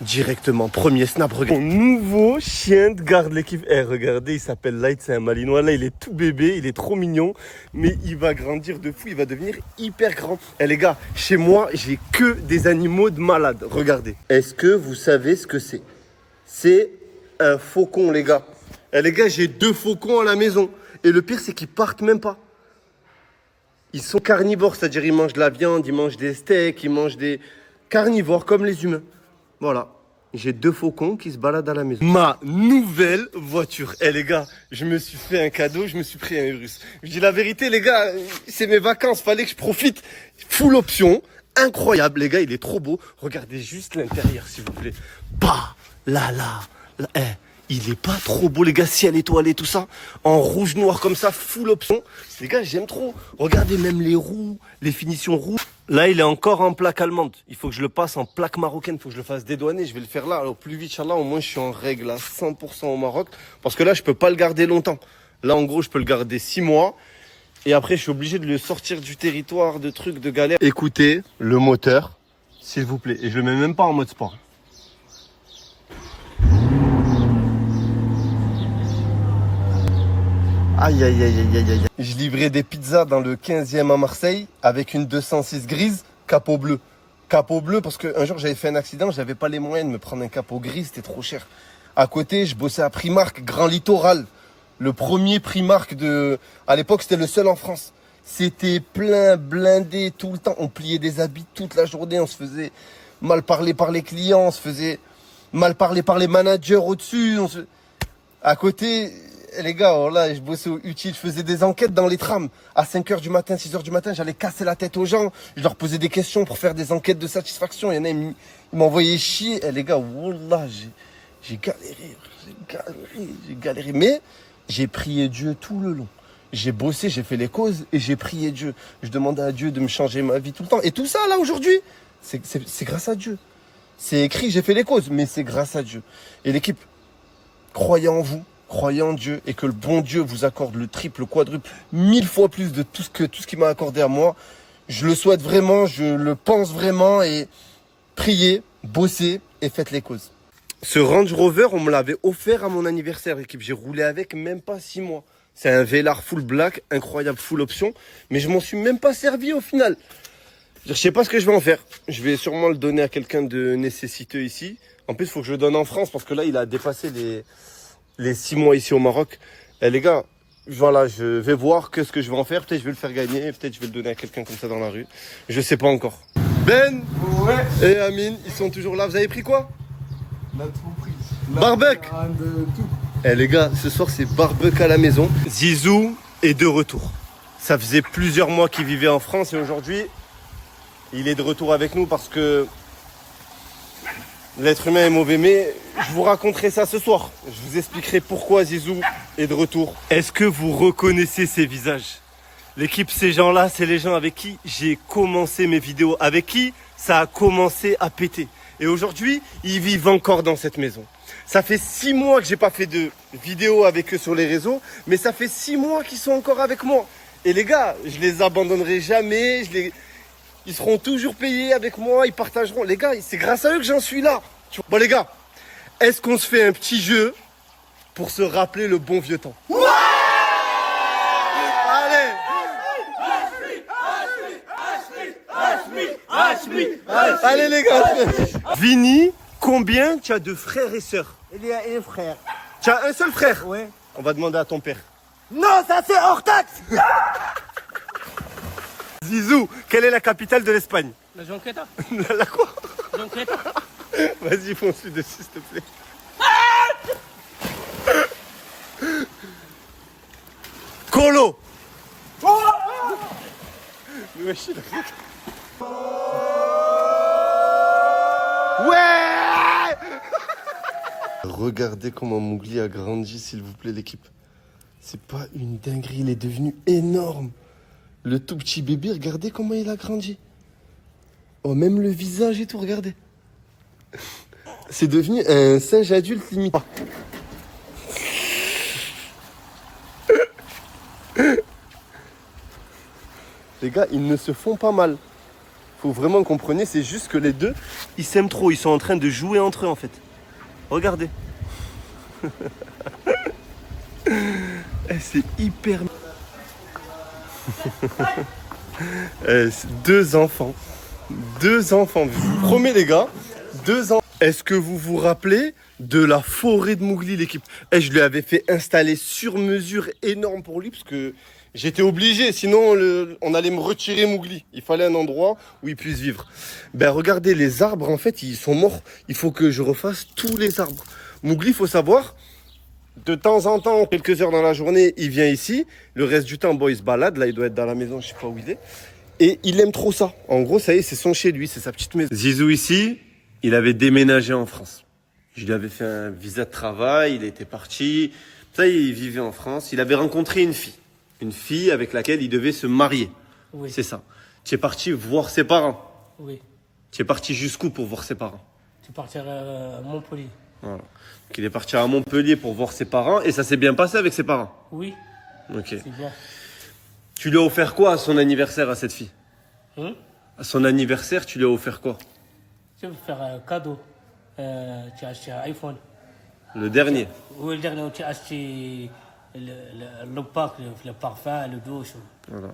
directement. Premier snap, regarde. Mon nouveau chien de garde l'équipe. Eh, regardez, il s'appelle Light, c'est un malinois. Là, il est tout bébé, il est trop mignon. Mais il va grandir de fou, il va devenir hyper grand. Eh les gars, chez moi, j'ai que des animaux de malade. Regardez. Est-ce que vous savez ce que c'est? C'est un faucon, les gars. Eh les gars, j'ai 2 faucons à la maison. Et le pire, c'est qu'ils partent même pas. Ils sont carnivores, c'est-à-dire ils mangent de la viande, ils mangent des steaks, ils mangent des carnivores comme les humains. Voilà. J'ai 2 faucons qui se baladent à la maison. Ma nouvelle voiture. Eh les gars, je me suis fait un cadeau, je me suis pris un Urus. Je dis la vérité les gars, c'est mes vacances, fallait que je profite. Full option, incroyable les gars, il est trop beau. Regardez juste l'intérieur s'il vous plaît. Bah, là, eh. Il est pas trop beau les gars, ciel étoilé tout ça, en rouge noir comme ça, full option. Les gars j'aime trop. Regardez même les roues, les finitions rouges. Là il est encore en plaque allemande. Il faut que je le passe en plaque marocaine, il faut que je le fasse dédouaner. Je vais le faire là, alors plus vite Inch'Allah, au moins je suis en règle à 100% au Maroc. Parce que là je peux pas le garder longtemps. Là en gros je peux le garder 6 mois. Et après je suis obligé de le sortir du territoire, de trucs, de galère. Écoutez le moteur, s'il vous plaît. Et je le mets même pas en mode sport. Aïe, aïe, aïe, aïe, aïe, aïe. Je livrais des pizzas dans le 15e à Marseille avec une 206 grise, capot bleu. Capot bleu parce qu'un jour j'avais fait un accident, j'avais pas les moyens de me prendre un capot gris, c'était trop cher. À côté, je bossais à Primark, Grand Littoral. Le premier Primark de... À l'époque, c'était le seul en France. C'était plein, blindé tout le temps. On pliait des habits toute la journée, on se faisait mal parler par les clients, on se faisait mal parler par les managers au-dessus. À côté... Les gars, oh là, je bossais au utile, je faisais des enquêtes dans les trams. À 5h du matin, 6h du matin, j'allais casser la tête aux gens. Je leur posais des questions pour faire des enquêtes de satisfaction. Il y en a, ils m'envoyaient chier. Eh, les gars, wallah, j'ai galéré. Mais j'ai prié Dieu tout le long. J'ai bossé, j'ai fait les causes et j'ai prié Dieu. Je demandais à Dieu de me changer ma vie tout le temps. Et tout ça, là, aujourd'hui, c'est grâce à Dieu. C'est écrit, j'ai fait les causes, mais c'est grâce à Dieu. Et l'équipe, croyez en vous. Croyez en Dieu et que le bon Dieu vous accorde le triple, le quadruple, 1000 fois plus de tout ce qu'il m'a accordé à moi. Je le souhaite vraiment, je le pense vraiment et priez, bossez et faites les causes. Ce Range Rover, on me l'avait offert à mon anniversaire, l'équipe. J'ai roulé avec même pas 6 mois. C'est un Velar full black, incroyable, full option, mais je m'en suis même pas servi au final. Je sais pas ce que je vais en faire. Je vais sûrement le donner à quelqu'un de nécessiteux ici. En plus, il faut que je le donne en France parce que là, il a dépassé les 6 mois ici au Maroc. Et les gars, voilà, je vais voir que ce que je vais en faire. Peut-être je vais le faire gagner, peut-être je vais le donner à quelqu'un comme ça dans la rue. Je sais pas encore. Ben ouais. Et Amine, ils sont toujours là. Vous avez pris quoi? On a tout pris. Barbecue. Tout. Eh les gars, ce soir c'est barbecue à la maison. Zizou est de retour. Ça faisait plusieurs mois qu'il vivait en France et aujourd'hui, il est de retour avec nous parce que l'être humain est mauvais, mais je vous raconterai ça ce soir. Je vous expliquerai pourquoi Zizou est de retour. Est-ce que vous reconnaissez ces visages? L'équipe, ces gens-là, c'est les gens avec qui j'ai commencé mes vidéos, avec qui ça a commencé à péter. Et aujourd'hui, ils vivent encore dans cette maison. Ça fait 6 mois que j'ai pas fait de vidéos avec eux sur les réseaux, mais ça fait 6 mois qu'ils sont encore avec moi. Et les gars, je les abandonnerai jamais, ils seront toujours payés avec moi, ils partageront. Les gars, c'est grâce à eux que j'en suis là. Bon les gars, est-ce qu'on se fait un petit jeu pour se rappeler le bon vieux temps? Ouais. Allez. Allez les gars. Vini, combien tu as de frères et sœurs? Il y a un frère. Tu as un seul frère? Oui. On va demander à ton père. Non, ça c'est hors taxe. Zizou, quelle est la capitale de l'Espagne? La Jonqueta. La quoi? Jonqueta. Vas-y, fonce dessus, s'il te plaît. Colo. Ouais. Regardez comment Mowgli a grandi, s'il vous plaît, l'équipe. C'est pas une dinguerie, il est devenu énorme. Le tout petit bébé, regardez comment il a grandi. Oh, même le visage et tout, regardez. C'est devenu un singe adulte limite. Les gars, ils ne se font pas mal. Faut vraiment que vous compreniez, c'est juste que les deux, ils s'aiment trop. Ils sont en train de jouer entre eux, en fait. Regardez. C'est hyper... Deux enfants. Deux enfants. Je vous promets, les gars. Deux enfants. Est-ce que vous vous rappelez de la forêt de Mougli, l'équipe? Je lui avais fait installer sur mesure énorme pour lui parce que j'étais obligé. Sinon, on allait me retirer Mougli. Il fallait un endroit où il puisse vivre. Ben, regardez, les arbres, en fait, ils sont morts. Il faut que je refasse tous les arbres. Mougli, il faut savoir... De temps en temps, quelques heures dans la journée, il vient ici. Le reste du temps, bon, il se balade. Là, il doit être dans la maison, je sais pas où il est. Et il aime trop ça. En gros, ça y est, c'est son chez lui, c'est sa petite maison. Zizou ici, il avait déménagé en France. Je lui avais fait un visa de travail, il était parti. Ça y est, il vivait en France. Il avait rencontré une fille. Une fille avec laquelle il devait se marier. Oui. C'est ça. Tu es parti voir ses parents. Oui. Tu es parti jusqu'où pour voir ses parents? Tu partiras à Montpellier. Voilà. Donc, il est parti à Montpellier pour voir ses parents et ça s'est bien passé avec ses parents. Oui. Ok. C'est bien. Tu lui as offert quoi à son anniversaire à cette fille? À son anniversaire, tu lui as offert quoi? Tu veux faire un cadeau. Tu as acheté un iPhone. Le dernier. Oui, le dernier, tu as acheté le pack, le parfum, le douche. Voilà.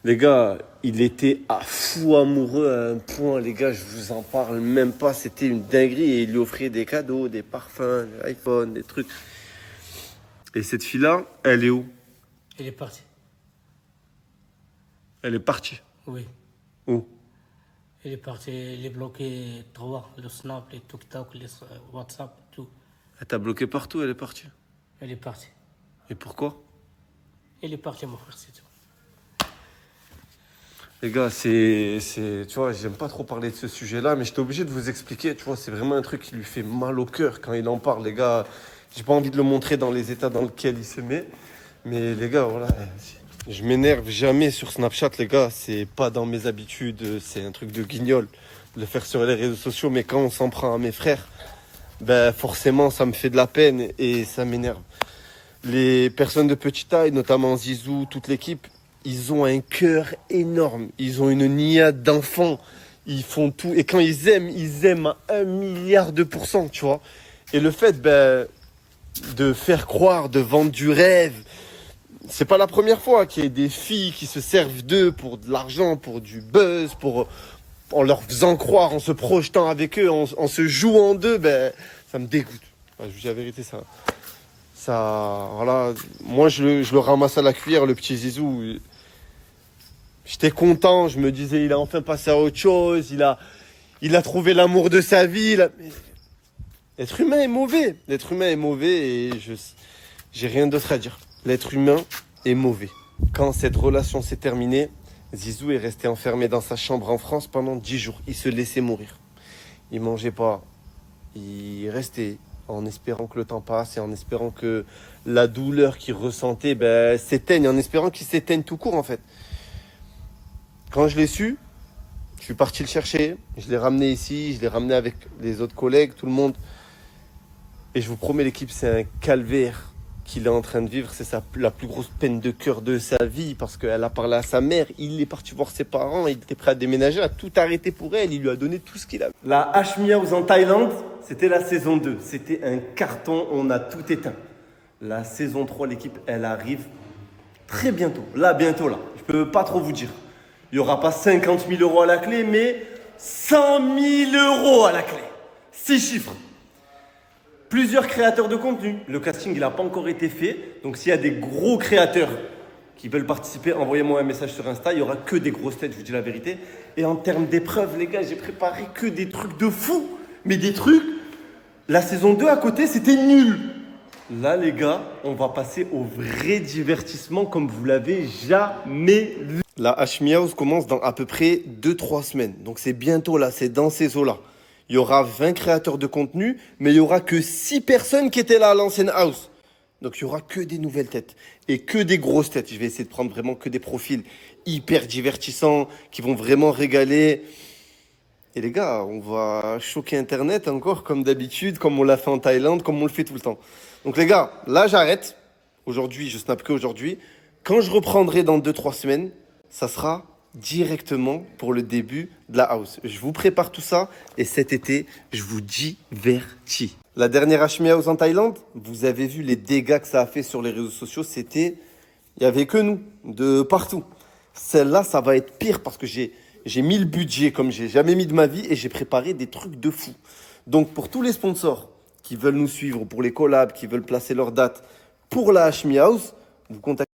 Les gars, il était à fou amoureux à un point, les gars, je vous en parle même pas, c'était une dinguerie et il lui offrait des cadeaux, des parfums, des iPhones, des trucs. Et cette fille-là, elle est où? Il est parti. Elle est partie. Oui. Où? Il est parti, il est bloqué trois, le Snap, les TikTok, les WhatsApp, tout. Elle t'a bloqué partout, elle est partie. Il est parti. Et pourquoi? Il est parti, mon frère, c'est tout. Les gars, tu vois, j'aime pas trop parler de ce sujet-là, mais j'étais obligé de vous expliquer, tu vois, c'est vraiment un truc qui lui fait mal au cœur quand il en parle, les gars. J'ai pas envie de le montrer dans les états dans lesquels il se met, mais les gars, voilà. Je m'énerve jamais sur Snapchat, les gars, c'est pas dans mes habitudes, c'est un truc de guignol de le faire sur les réseaux sociaux, mais quand on s'en prend à mes frères, ben forcément, ça me fait de la peine et ça m'énerve. Les personnes de petite taille, notamment Zizou, toute l'équipe, ils ont un cœur énorme. Ils ont une niade d'enfants. Ils font tout. Et quand ils aiment à 1 milliard de %, tu vois. Et le fait de faire croire, de vendre du rêve, c'est pas la première fois qu'il y a des filles qui se servent d'eux pour de l'argent, pour du buzz, en leur faisant croire, en se projetant avec eux, en se jouant d'eux, ça me dégoûte. Je vous dis la vérité, ça, voilà. Moi, je le ramasse à la cuillère, le petit Zizou. J'étais content, je me disais, il a enfin passé à autre chose, il a trouvé l'amour de sa vie. L'être humain est mauvais. L'être humain est mauvais et j'ai rien d'autre à dire. L'être humain est mauvais. Quand cette relation s'est terminée, Zizou est resté enfermé dans sa chambre en France pendant 10 jours. Il se laissait mourir. Il mangeait pas. Il restait en espérant que le temps passe et en espérant que la douleur qu'il ressentait s'éteigne, en espérant qu'il s'éteigne tout court en fait. Quand je l'ai su, je suis parti le chercher, je l'ai ramené ici, je l'ai ramené avec les autres collègues, tout le monde. Et je vous promets l'équipe, c'est un calvaire qu'il est en train de vivre. C'est la plus grosse peine de cœur de sa vie parce qu'elle a parlé à sa mère, il est parti voir ses parents, il était prêt à déménager, à tout arrêter pour elle, il lui a donné tout ce qu'il avait. La Hashmi House en Thaïlande, c'était la saison 2. C'était un carton, on a tout éteint. La saison 3, l'équipe, elle arrive très bientôt. Bientôt là. Je peux pas trop vous dire. Il n'y aura pas 50 000 euros à la clé, mais 100 000 euros à la clé. 6 chiffres. Plusieurs créateurs de contenu. Le casting, il n'a pas encore été fait. Donc, s'il y a des gros créateurs qui veulent participer, envoyez-moi un message sur Insta. Il n'y aura que des grosses têtes, je vous dis la vérité. Et en termes d'épreuves, les gars, j'ai préparé que des trucs de fou. Mais des trucs... La saison 2 à côté, c'était nul. Là, les gars, on va passer au vrai divertissement comme vous l'avez jamais vu. La Hashmi House commence dans à peu près 2-3 semaines. Donc c'est bientôt là, c'est dans ces eaux-là. Il y aura 20 créateurs de contenu, mais il n'y aura que 6 personnes qui étaient là à l'ancienne house. Donc il n'y aura que des nouvelles têtes et que des grosses têtes. Je vais essayer de prendre vraiment que des profils hyper divertissants qui vont vraiment régaler. Et les gars, on va choquer Internet encore comme d'habitude, comme on l'a fait en Thaïlande, comme on le fait tout le temps. Donc les gars, là j'arrête. Aujourd'hui, je snap que aujourd'hui. Quand je reprendrai dans 2-3 semaines, ça sera directement pour le début de la house. Je vous prépare tout ça et cet été, je vous divertis. La dernière Hashmi House en Thaïlande, vous avez vu les dégâts que ça a fait sur les réseaux sociaux. Il n'y avait que nous, de partout. Celle-là, ça va être pire parce que j'ai mis le budget comme j'ai jamais mis de ma vie et j'ai préparé des trucs de fou. Donc, pour tous les sponsors qui veulent nous suivre, pour les collabs, qui veulent placer leur date pour la Hashmi House, vous contactez